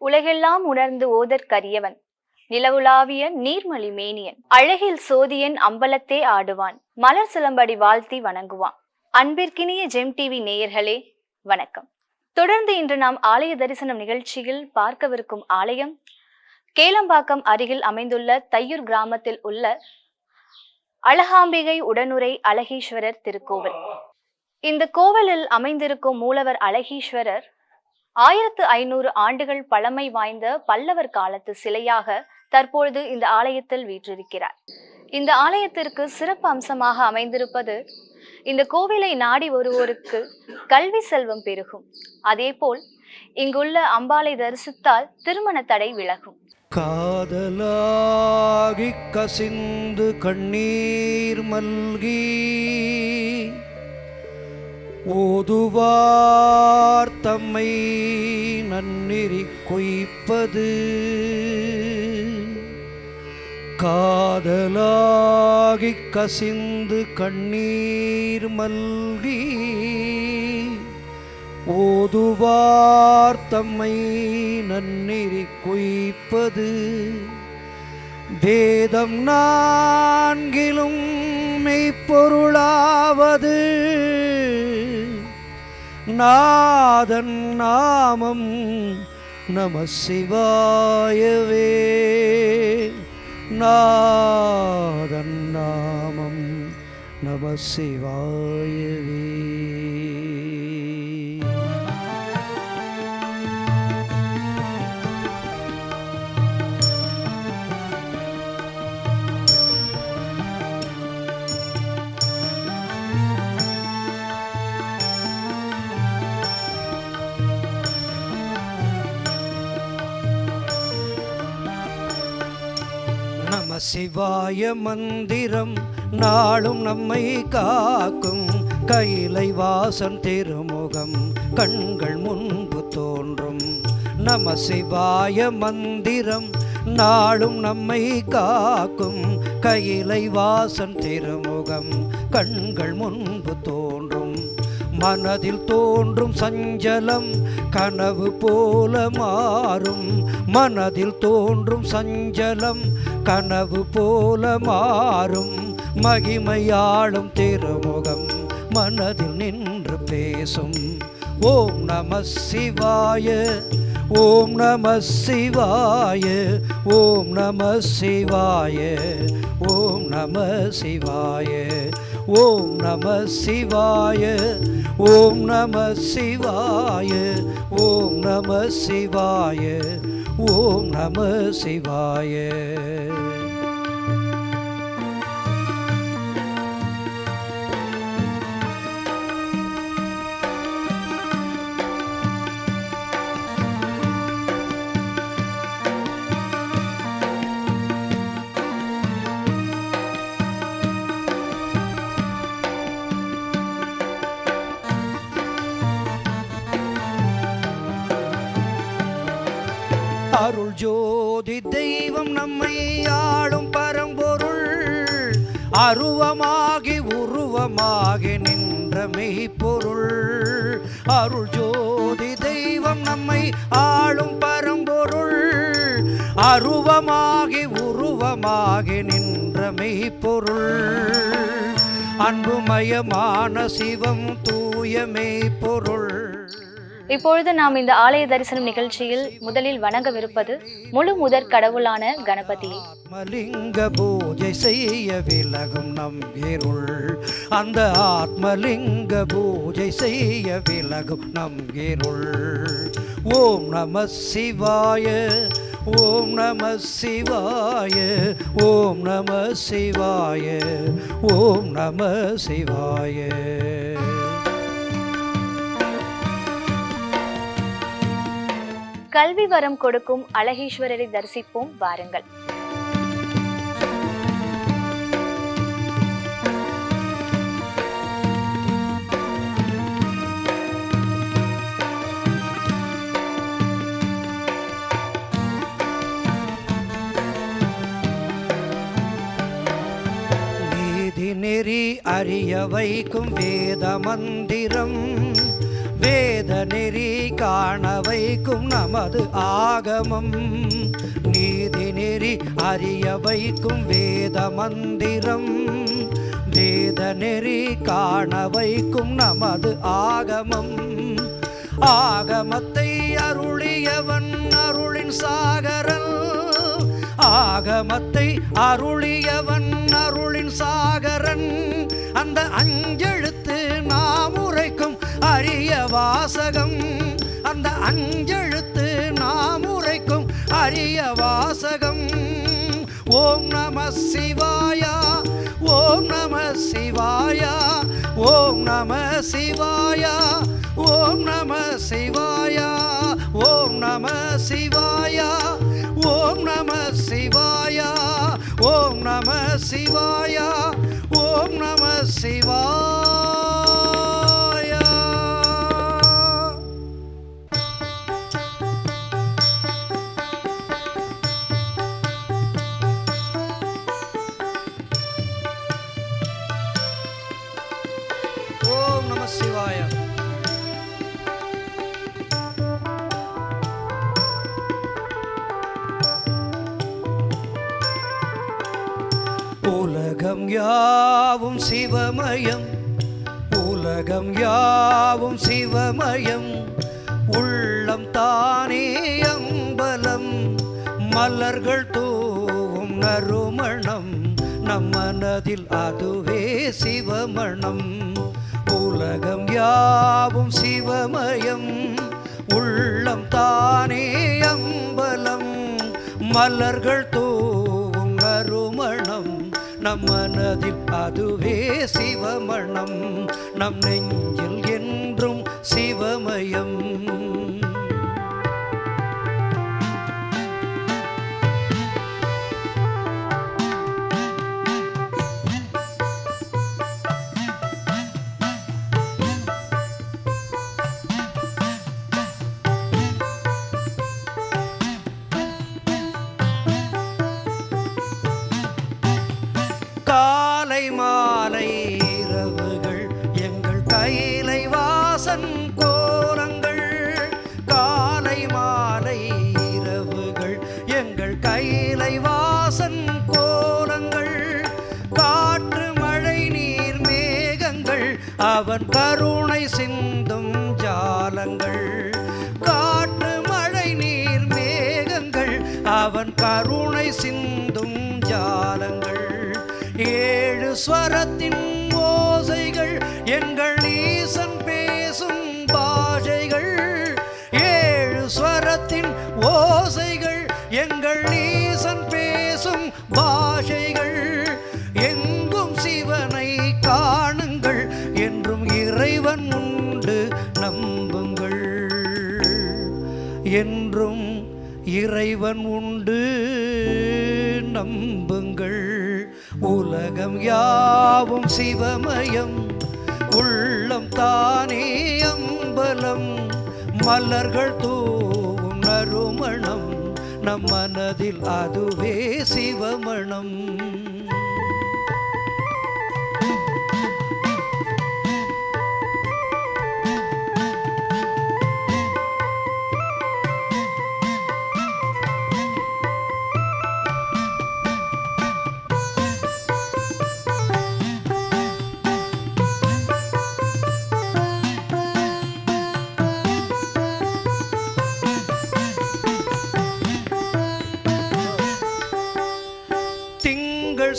உலகெல்லாம் உணர்ந்து ஓதற்கரியவன், நிலவுலாவிய நீர்மலி மேனியன், அழகில் சோதியன் அம்பலத்தே ஆடுவான், மலர் சிலம்படி வாழ்த்தி வணங்குவான். அன்பிற்கினிய ஜெம் டிவி நேயர்களே வணக்கம். தொடர்ந்து இன்று நாம் ஆலய தரிசனம் நிகழ்ச்சியில் பார்க்கவிருக்கும் ஆலயம் கேளம்பாக்கம் அருகில் அமைந்துள்ள தையூர் கிராமத்தில் உள்ள அழகாம்பிகை உடனுரை அழகீஸ்வரர் திருக்கோவில். இந்த கோவிலில் அமைந்திருக்கும் மூலவர் அழகீஸ்வரர் 1500 ஆண்டுகள் பழமை வாய்ந்த பல்லவர் காலத்து சிலையாக தற்பொழுது இந்த ஆலயத்தில் வீற்றிருக்கிறார். இந்த ஆலயத்திற்கு சிறப்பு அம்சமாக அமைந்திருப்பது, இந்த கோவிலை நாடி வருவோருக்கு கல்வி செல்வம் பெருகும். அதேபோல் இங்குள்ள அம்பாளை தரிசித்தால் திருமண தடை விலகும். காதலாகி கசிந்து கண்ணீர் மல்கி ஓதுவார் தம்மை நன்னெறி கொய்ப்பது, காதலாகி கசிந்து கண்ணீர் மல்கி ஓதுவார் தம்மை நன்னெறி கொய்ப்பது, வேதம் நான்கிலும் மெய்ப்பொருளாவது, நாதன் நாமம் நம சிவாயவே, நாதன் நாமம் நம சிவாயவே. நம சிவாய மந்திரம் நாளும் நம்மை காக்கும், கைலை வாசன் திருமுகம் கண்கள் முன்பு தோன்றும். நம சிவாய மந்திரம் நாளும் நம்மை காக்கும், கைலை வாசன் திருமுகம் கண்கள் முன்பு தோன்றும். மனதில் தோன்றும் சஞ்சலம் கனவு போல மாறும், மனதில் தோன்றும் சஞ்சலம் கனவு போல மாறும். மகிமையாளும் திருமுகம் மனதில் நின்று பேசும். ஓம் நம சிவாய, ஓம் நம சிவாய, ஓம் நம சிவாய, ஓம் நம சிவாய, ஓம் நம சிவாய, ஓம் நம சிவாய, ஓம் நம சிவாய, ஓம் நம சிவாய. அருள் ஜோதி தெய்வம் நம்மை ஆளும் பரம்பொருள், அருவமாகி உருவமாகி நின்ற மெய்ப்பொருள். அருள் ஜோதி தெய்வம் நம்மை ஆளும் பரம்பொருள், அருவமாகி உருவமாகி நின்ற மெய்ப்பொருள். அன்புமயமான சிவம் தூய மெய்ப்பொருள். இப்பொழுது நாம் இந்த ஆலய தரிசனம் நிகழ்ச்சியில் முதலில் வணங்கவிருப்பது முழு முதற் கடவுளான கணபதியை. ஆத்மலிங்க பூஜை செய்ய விலகும் நம் இருள், அந்த ஆத்மலிங்க பூஜை செய்ய விலகும் நம் இருள். ஓம் நம சிவாய, ஓம் நம சிவாய, ஓம் நம சிவாய, ஓம் நம சிவாய. கல்வி வரம் கொடுக்கும் அழகீஸ்வரரை தரிசிப்போம் வாருங்கள். நீதி நெறி அறிய வைக்கும் வேத மந்திரம், வேத நெறி காண வைக்கும் நமது ஆகமம், நீதி நெறி அறிய வைக்கும் வேத மந்திரம், வேத நெறி காண வைக்கும் நமது ஆகமம், ஆகமத்தை அருளியவன் அருளின் சாகரன், ஆகமத்தை அருளியவன் அருளின் சாகரன், அந்த அஞ்செழுத்து நாம் உரைக்கும் அரிய வாசகம், அந்த அஞ்செழுத்து நாம் உரைக்கும் அரிய வாசகம். ஓம் நம சிவாயா, ஓம் நம சிவாயா, ஓம் நம சிவாயா, ஓம் நம சிவாயா, ஓம் நம சிவாயா, ஓம் நம சிவாயா, ஓம் நம சிவாயா, ஓம் நம சிவாயா. ஓம் நம சிவாயா. உலகம் யாவும் சிவமயம், உலகம் யாவும் சிவமயம், உள்ளம் தானே அம்பலம், மலர்கள் தூவும் நறுமணம், நம் மனதில் அதுவே சிவமணம். உலகம் யாவும் சிவமயம், உள்ளம் தானே அம்பலம், மலர்கள் தூவும் நறுமணம், நம் மனதில் அதுவே சிவமணம், நம் நெஞ்சில் என்றும் சிவமயம். காலை மாலை இரவுகள் எங்கள் கைலை வாசன் கோலங்கள், காலை மாலை இரவுகள் எங்கள் கைலை வாசன் கோலங்கள், காற்று மழை நீர் மேகங்கள் அவன் கருணை சிந்தும் ஜாலங்கள், காற்று மழை நீர் மேகங்கள் அவன் கருணை சிந்தும் ஜாலங்கள், ஏழு ஸ்வரத்தின் ஓசைகள் எங்கள் ஈசன் பேசும் பாஷைகள், ஏழு ஸ்வரத்தின் ஓசைகள் எங்கள் ஈசன் பேசும் பாஷைகள், எங்கும் சிவனை காணுங்கள் என்றும் இறைவன் உண்டு நம்புங்கள், என்றும் இறைவன் உண்டு நம்புங்கள். உலகம் யாவும் சிவமயம், உள்ளம் தானே அம்பலம், மலர்கள் தூவும் நறுமணம், நம் மனதில் அதுவே சிவமணம்.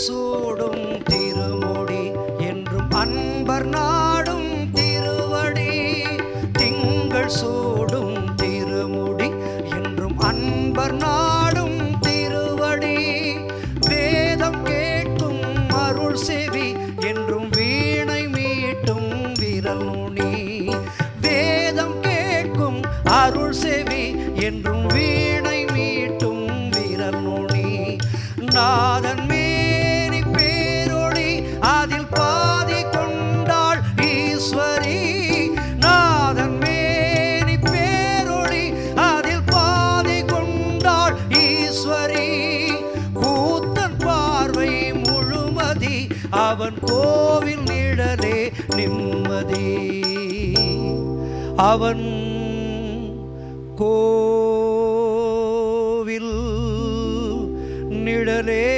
சூடும் திருமுடி என்றும் அன்பர் நாடும் திருவடி, திங்கள் சூடும் திருமுடி என்றும் அன்பர் நாடும் திருவடி, வேதம் கேட்கும் அருள் செவி என்றும் வீணை மீட்டும் விரல் நுனி, வேதம் கேட்கும் அருள் செவி என்றும் வீணை மீட்டும் விரல் நுனி, நாதன் அதில் பாதி கொண்டாள் ஈஸ்வரி, நாதன் மேனி பேரொளி அதில் பாதி கொண்டாள் ஈஸ்வரி, கூத்தன் பார்வை முழுமதி அவன் கோவில் நிழலே நிம்மதி, அவன் கோவில் நிழலே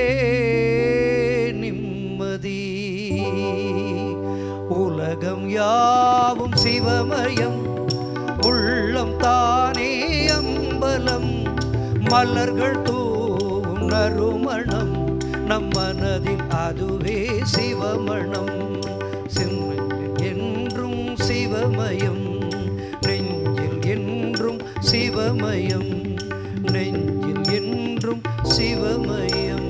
நிம்மதி. உலகம் யாவும் சிவமயம், உள்ளம் தானே அம்பலம். மலர்கள் தூவும் நறுமணம், நம் மனதில் அதுவே சிவமணம். என்றும் சிவமயம், நெஞ்சில் என்றும் சிவமயம், நெஞ்சில் என்றும் சிவமயம்.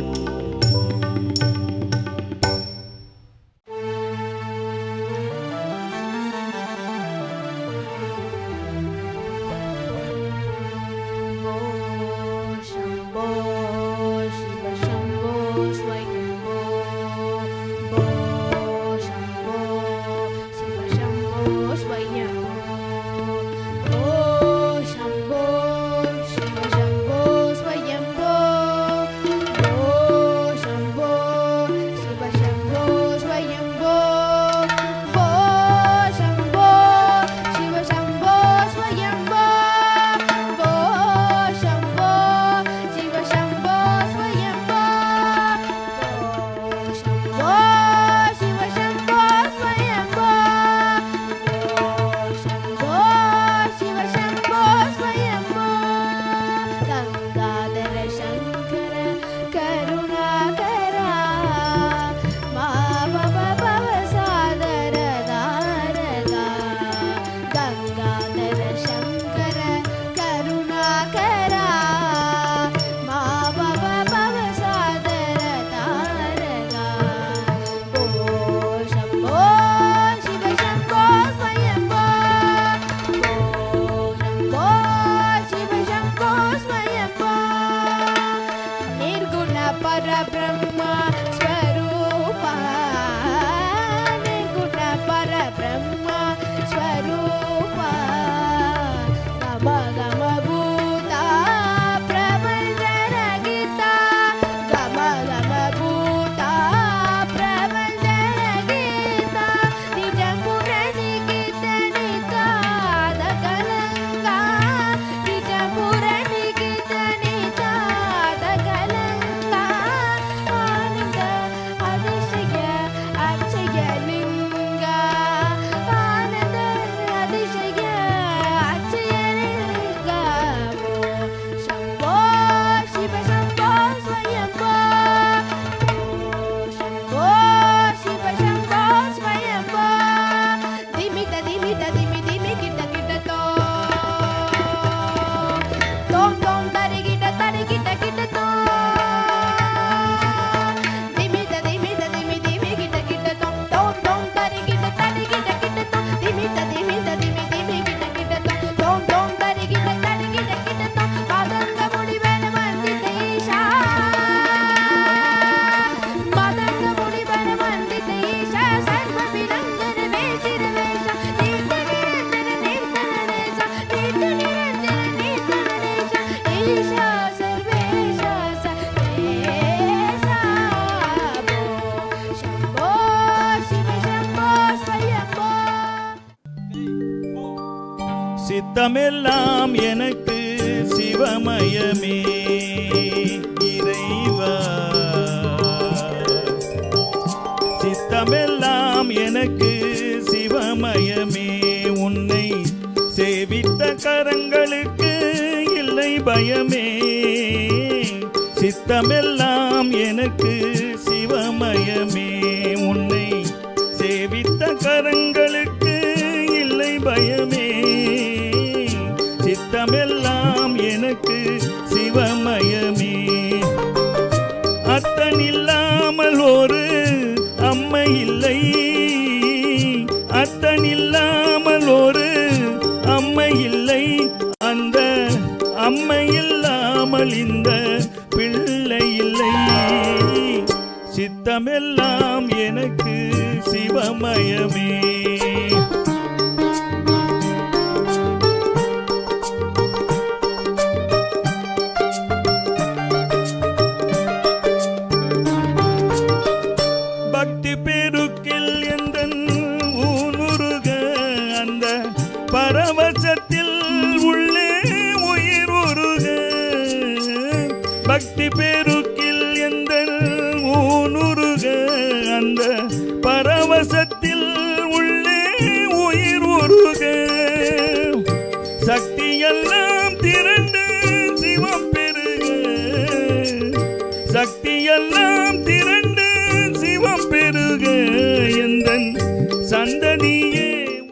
சித்தமெல்லாம் எனக்கு சிவமயமே இறைவா. சித்தமெல்லாம் எனக்கு சிவமயமே, உன்னை சேவித்த கரங்களுக்கு இல்லை பயமே. சித்தமெல்லாம் எனக்கு சிவமயமே, உன்னை சேவித்த கரங்களுக்கு இல்லை பயமே. சித்தமெல்லாம் எனக்கு சிவமயமே. அத்தனில்லாமல் ஒரு அம்மை இல்லை, அத்தனில்லாமல் ஒரு அம்மை இல்லை. அந்த அம்மை இல்லாமல் இந்த பிள்ளை இல்லை. சித்தமெல்லாம் எனக்கு சிவமயமே. பக்தி பெருக்கில் எந்தன் ஊனுருக அந்த பரவசத்தில் உள்ளே உயிர் உருக பக்தி பெருக்கில் எந்த ஊனுருக அந்த பரவசத்தில் உள்ளே உயிர் உருக சக்தியெல்லாம் திரண்டு சிவம் பெருக சக்தியெல்லாம் திரண்டு சிவம் பெருக எந்தன் சந்ததியே.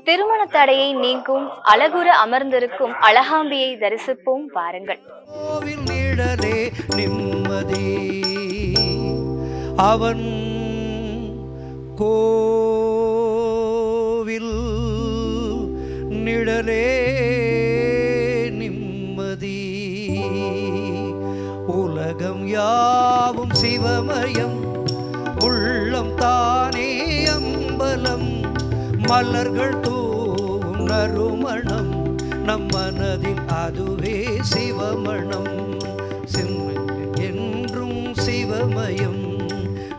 திருமண தடையை நீக்கும் அழகுற அமர்ந்திருக்கும் அழகாம்பியை தரிசிப்போம் வாருங்கள். கோவில் நிழலே நிம்மதி அவன் கோவில் நிழலே நிம்மதி உலகம் யாவும் சிவமயம் உள்ளம் தானே அம்பலம் மலர்கள் தூவும் நறுமணம் நம் மனதில் அதுவே சிவமணம் என்றும் சிவமயம்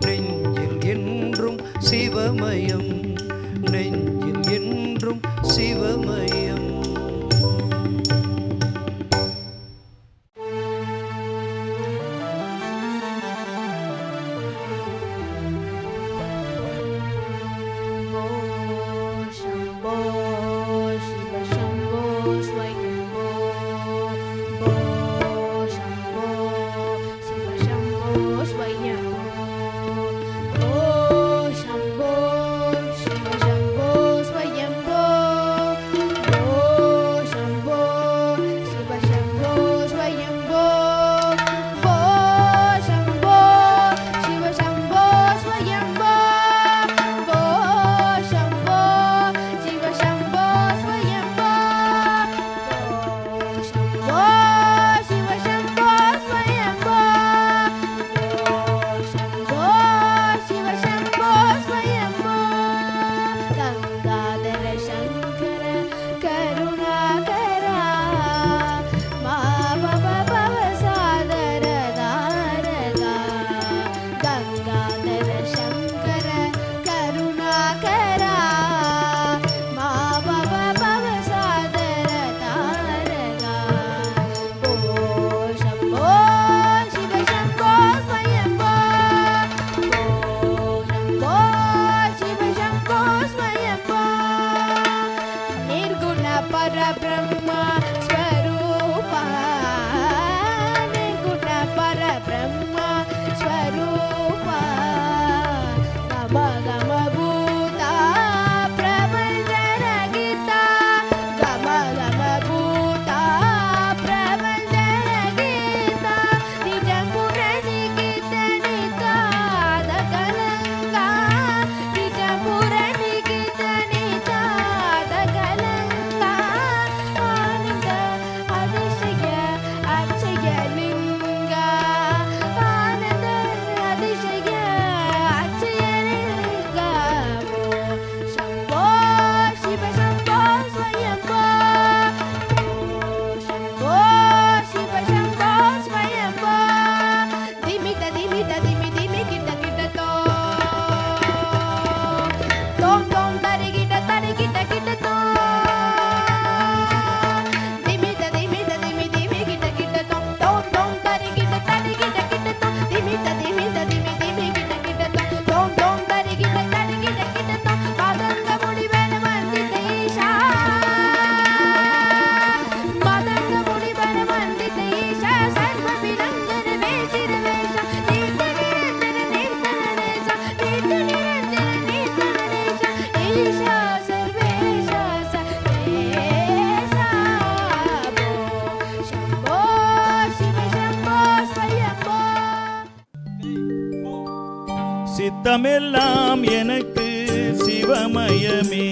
நெஞ்சில் என்றும் சிவமயம் நெஞ்சில் என்றும் சிவமயம். சித்தமெல்லாம் எனக்கு சிவமயமே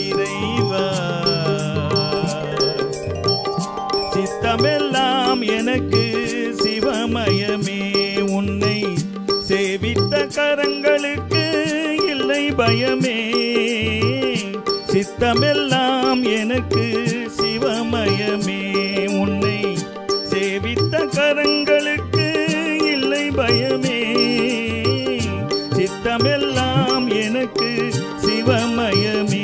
இறைவா சித்தமெல்லாம் எனக்கு சிவமயமே உன்னை சேவித்த கரங்களுக்கு இல்லை பயமே சித்தமெல்லாம் எனக்கு சிவமயமே உன்னை சேவித்த கரங்களுக்கு இல்லை பயமே சித்தமெல்லாம் எனக்கு சிவமயமே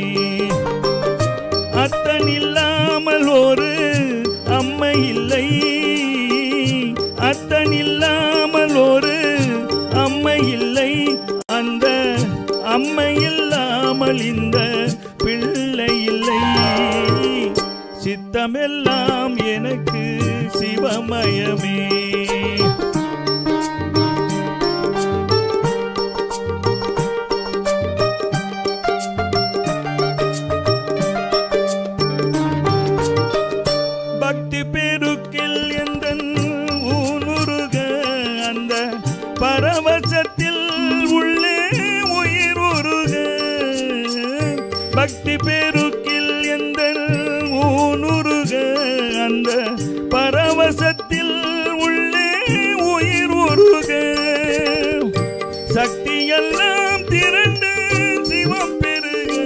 சித்தமெல்லாம் எனக்கு சிவமயமே. பக்தி பெருக்கில் எந்தன் ஊனுருக அந்த பரவசத்தில் உள்ளே உயிர் உருக. பக்தி பெருக்கில் எந்தன் ஊனுருக அந்த பரவசத்தில் உள்ளே உயிர் உருக. சக்தியெல்லாம் திரண்டு சிவம் பெருக.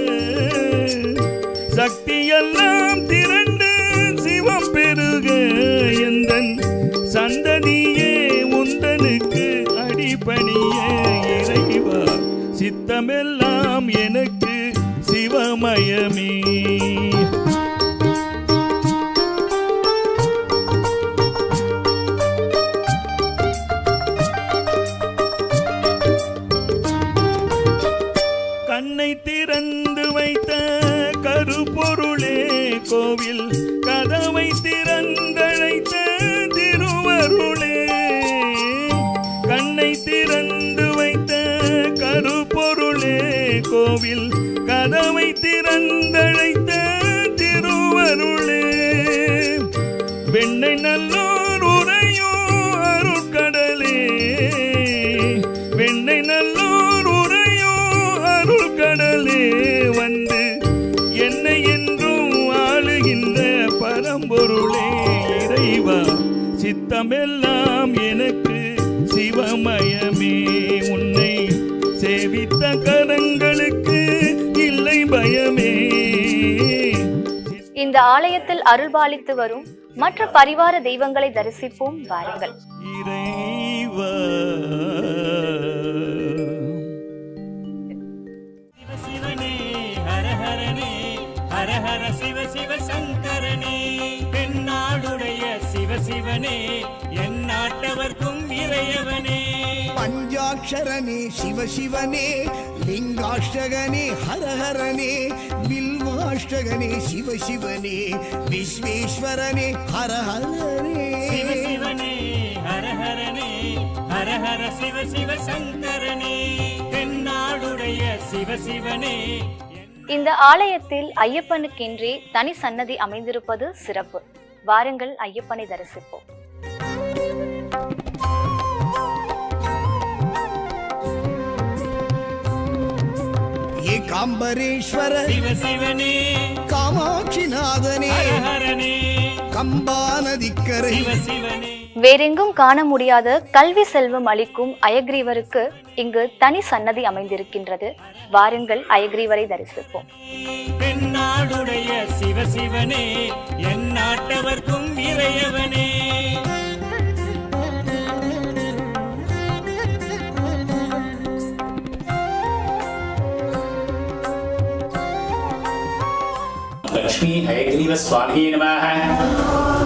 சக்தியெல்லாம் திரண்டு சிவம் பெருக. எந்தன் சந்ததியே உந்தனுக்கு அடிபணிய இறைவா, சித்தமெல்லாம் எனக்கு சிவமயமே. கண்ணை திறந்து வைத்த கருப்பொருளே கோவில் கதவை திறந்தழைத்த திருவருளே. கண்ணை திறந்து வைத்த கருப்பொருளே கோவில் கதவை திறந்தழைத்த திருவருளே. வெண்ணை நல்லோர் உரையோ அருட்கடலே. வெண்ணை நல்லோர் உரையோ அருட்கடலே. வந்து என்னை என்றும் ஆளுகின்ற பரம்பொருளே இறைவா, சித்தமெல்லாம் எனக்கு சிவமயமே. உன்னை சேவித்த கரங்களுக்கு இல்லை பயமே. இந்த ஆலயத்தில் அருள்பாலித்து வரும் மற்ற பரிவார தெய்வங்களை தரிசிப்போம் வாருங்கள். இறைவா சிவனே ஹரஹரனே ஹரஹர சிவ சிவ சங்கரனே. தென்னாடுடைய சிவசிவனே என் நாட்டவர்க்கும் இறையவனே. பஞ்சாட்சரனே சிவசிவனே லிங்காஷ்டகனே ஹரஹரனே வில்வாஷ்டகனே சிவசிவனே விஸ்வேஸ்வரனே ஹரஹரனே. சிவசிவனே ஹரஹரனே ஹரஹர சிவ சிவ சங்கரனே. தென்னாடுடைய சிவசிவனே. இந்த ஆலயத்தில் ஐயப்பனுக்கென்றே தனி சன்னதி அமைந்திருப்பது சிறப்பு. வாருங்கள் ஐயப்பனை தரிசிப்போம். ஏகாம்பரேஸ்வர சிவசிவனே காமாட்சிநாதனே ஹரஹரனே கம்பா நதிக்கரை சிவசிவனே. வேறெங்கும் காண முடியாத கல்வி செல்வம் அளிக்கும் அயக்ரீவருக்கு இங்கு தனி சன்னதி அமைந்திருக்கின்றது. வாருங்கள் அயக்ரீவரை தரிசிப்போம். தென்னாடுடைய சிவசிவனே என் நாட்டவர்க்கும் இறையவனே. लक्ष्मी हयग्रीव स्वामी नमः।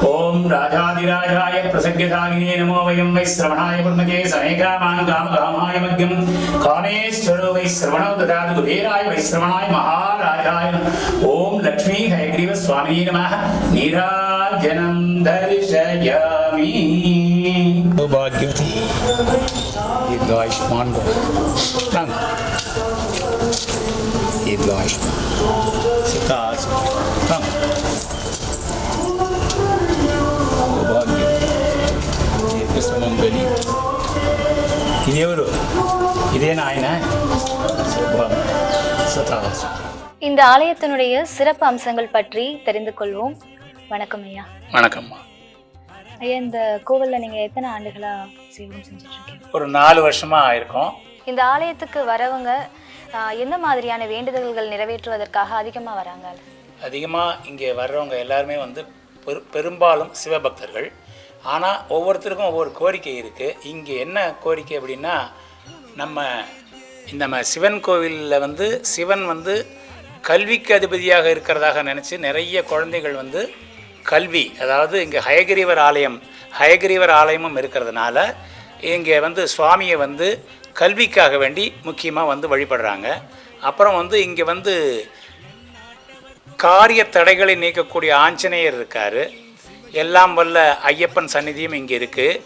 ओम राजाधिराजाय प्रसज्ञदागिने नमो वयं वै श्रवणाय ब्रह्मजे सनेकामान् कामकामाय मध्यं कामेश्वरो वै श्रवणो ददातु कुबेराय वै श्रवणाय महाराजाय। ओम लक्ष्मी हयग्रीव स्वामी नमः। नीराजनं दर्शयामि। सौभाग्यं दीर्घायुष्मान् भव। दीर्घायुष्मान् ఇదేవరు ఇదేనా ఆయన இந்த ஆலயத்தினுடைய சிறப்பு அம்சங்கள் பற்றி தெரிந்து கொள்வோம். வணக்கம் ஐயா. வணக்கம்மா. ஐயா, இந்த கோவில்ல நீங்க எத்தனை ஆண்டுகளா சேவை செஞ்சுட்டு இருக்கீங்க? ஒரு 4 வருஷமா இருக்கோம். இந்த ஆலயத்துக்கு வரவங்க எந்த மாதிரியான வேண்டுதல்கள் நிறைவேற்றுவதற்காக அதிகமா வராங்க? அதிகமாக இங்கே வர்றவங்க எல்லாருமே வந்து பெரும்பாலும் சிவபக்தர்கள். ஆனால் ஒவ்வொருத்தருக்கும் ஒவ்வொரு கோரிக்கை இருக்குது. இங்கே என்ன கோரிக்கை அப்படின்னா, நம்ம சிவன் கோவிலில் வந்து சிவன் வந்து கல்விக்கு அதிபதியாக இருக்கிறதாக நினச்சி நிறைய குழந்தைகள் வந்து கல்வி, அதாவது இங்கே ஹயகிரீவர் ஆலயமும் இருக்கிறதுனால இங்கே வந்து சுவாமியை வந்து கல்விக்காக வேண்டி முக்கியமாக வந்து வழிபடுறாங்க. அப்புறம் வந்து இங்கே வந்து காரிய தடைகளை நீக்கக்கூடிய ஆஞ்சநேயர் இருக்கார். எல்லாம் வல்ல ஐயப்பன் சந்நிதியும் இங்கே இருக்குது.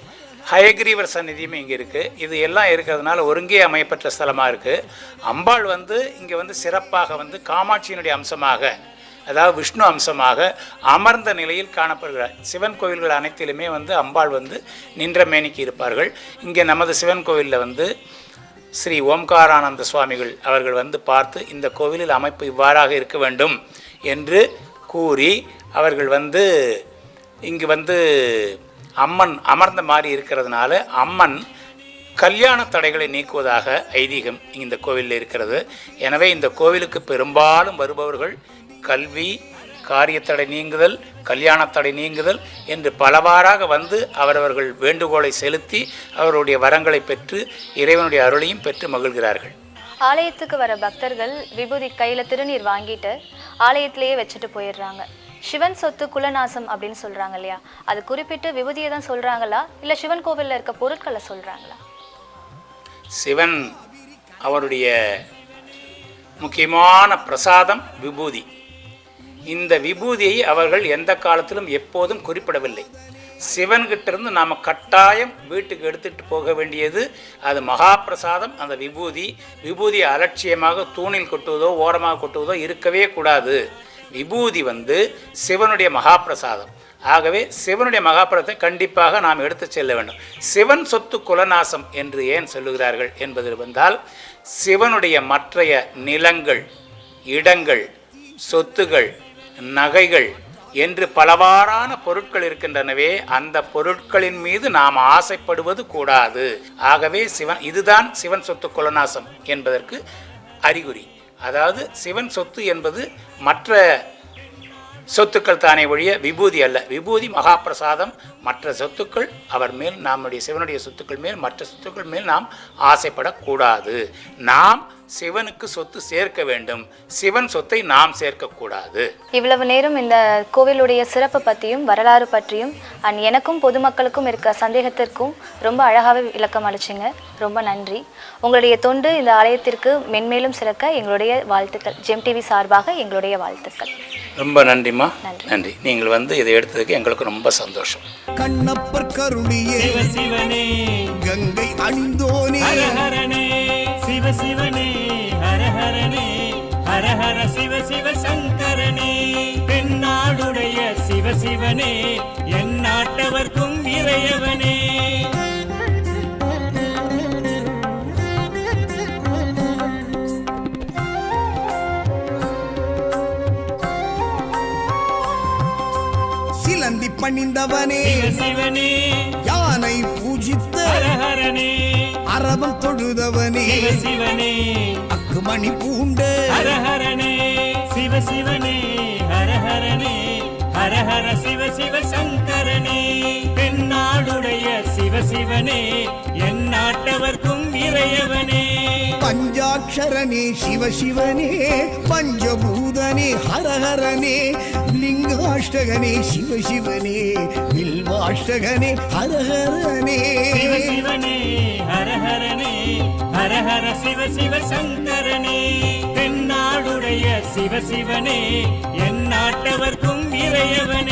ஹயகிரீவர் சந்நிதியும் இங்கே இருக்குது. இது எல்லாம் இருக்கிறதுனால ஒருங்கே அமையப்பட்ட ஸ்தலமாக இருக்குது. அம்பாள் இங்கே சிறப்பாக காமாட்சியினுடைய அம்சமாக, அதாவது விஷ்ணு அம்சமாக அமர்ந்த நிலையில் காணப்படுகிறார். சிவன் கோவில்கள் அனைத்திலுமே அம்பாள் நின்ற மேனிக்கு இருப்பார்கள். இங்கே நமது சிவன் கோவிலில் ஸ்ரீ ஓம்காரானந்த சுவாமிகள் அவர்கள் பார்த்து இந்த கோவிலில் அமைப்பு இவ்வாறாக இருக்க வேண்டும் என்று கூறி அவர்கள் இங்கு அம்மன் அமர்ந்த மாதிரி இருக்கிறதுனால அம்மன் கல்யாண தடைகளை நீக்குவதாக ஐதீகம் இந்த கோவிலில் இருக்கிறது. எனவே இந்த கோவிலுக்கு பெரும்பாலும் வருபவர்கள் கல்வி, காரியத்தடை நீங்குதல், கல்யாணத்தடை நீங்குதல் என்று பலவாறாக அவரவர்கள் வேண்டுகோளை செலுத்தி அவருடைய வரங்களை பெற்று இறைவனுடைய அருளையும் பெற்று மகிழ்கிறார்கள். ஆலயத்துக்கு வர பக்தர்கள் விபூதி கையில் திருநீர் வாங்கிட்டு ஆலயத்திலேயே வச்சுட்டு போயிடுறாங்க. சிவன் சொத்து குலநாசம் அப்படின்னு சொல்கிறாங்க இல்லையா, அது குறிப்பிட்டு விபூதியை தான் சொல்கிறாங்களா இல்லை சிவன் கோவிலில் இருக்க பொருட்களை சொல்கிறாங்களா? சிவன் அவருடைய முக்கியமான பிரசாதம் விபூதி. இந்த விபூதியை அவர்கள் எந்த காலத்திலும் எப்போதும் குறிப்பிடவில்லை. சிவன்கிட்டிருந்து நாம் கட்டாயம் வீட்டுக்கு எடுத்துகிட்டு போக வேண்டியது அது மகாபிரசாதம். அந்த விபூதியை அலட்சியமாக தூணில் கொட்டுவதோ ஓரமாக கொட்டுவதோ இருக்கவே கூடாது. விபூதி சிவனுடைய மகாபிரசாதம். ஆகவே சிவனுடைய மகாபிரசாதத்தை கண்டிப்பாக நாம் எடுத்து செல்ல வேண்டும். சிவன் சொத்து குலநாசம் என்று ஏன் சொல்லுகிறார்கள் என்பது வந்தால், சிவனுடைய மற்றைய நிலங்கள், இடங்கள், சொத்துகள், நகைகள் என்று பலவாறான பொருட்கள் இருக்கின்றனவே, அந்த பொருட்களின் மீது நாம் ஆசைப்படுவது கூடாது. ஆகவே இதுதான் சிவன் சொத்து குலநாசம் என்பதற்கு அறிகுறி. அதாவது சிவன் சொத்து என்பது மற்ற சொத்துக்கள் தானே ஒழிய விபூதி அல்ல. விபூதி மகாபிரசாதம். மற்ற சொத்துக்கள் அவர் மேல், நம்முடைய சிவனுடைய சொத்துக்கள் மேல், மற்ற சொத்துக்கள் மேல் நாம் ஆசைப்படக்கூடாது. நாம் சிவனுக்கு சொத்து சேர்க்க வேண்டும், சிவன் சொத்தை நாம் சேர்க்கக்கூடாது. இவ்வளவு நேரம் இந்த கோவிலுடைய சிறப்பு பற்றியும் வரலாறு பற்றியும் எனக்கும் பொதுமக்களுக்கும் இருக்க சந்தேகத்திற்கும் ரொம்ப அழகாகவே விளக்கம் அளிச்சிங்க. ரொம்ப நன்றி. உங்களுடைய தொண்டு இந்த ஆலயத்திற்கு மென்மேலும் சிறக்க எங்களுடைய வாழ்த்துக்கள். ஜெம் டிவி சார்பாக எங்களுடைய வாழ்த்துக்கள். ரொம்ப நன்றிம்மா. நன்றி. நீங்கள் இதை எடுத்ததுக்கு எங்களுக்கு ரொம்ப சந்தோஷம். கண்ணப்பர் கருணியே சிவனே, கங்கை அணிந்தோனே ஹரஹரனே, சிவ சிவனே, ஹரஹரனே, ஹரஹர சிவ சிவ சங்கரனே, பெண்ணாடுடைய சிவ சிவனே, என் நாட்டவர்க்கும் இறையவனே. சிலந்தி பணிந்தவனே சிவனே, யானை பூஜித்த ஹரஹரனே, அரவம் தொழுதவனே சிவனே, அக்குமணி பூண்ட ஹரஹரனே, சிவ சிவனே, ஹரஹரனே, ஹரஹர சிவ சிவ சங்கரனே, பெண்ணாடுடைய சிவ சிவனே, என் நாட்டவர்க்கும் இறையவனே. பஞ்சாட்சரனே சிவ சிவனே, பஞ்சபூதனே ஹரஹரனே, லிங்காஷ்டகனே சிவ சிவனே, வில்வாஷ்டகனே ஹரஹரனே. சிவ சிவனே, ஹரஹரனே, ஹரஹர சிவ சிவ சங்கரனே, பெண்ணாடுடைய சிவ சிவனே, என் நாட்டவர்க்கும் இறையவனே.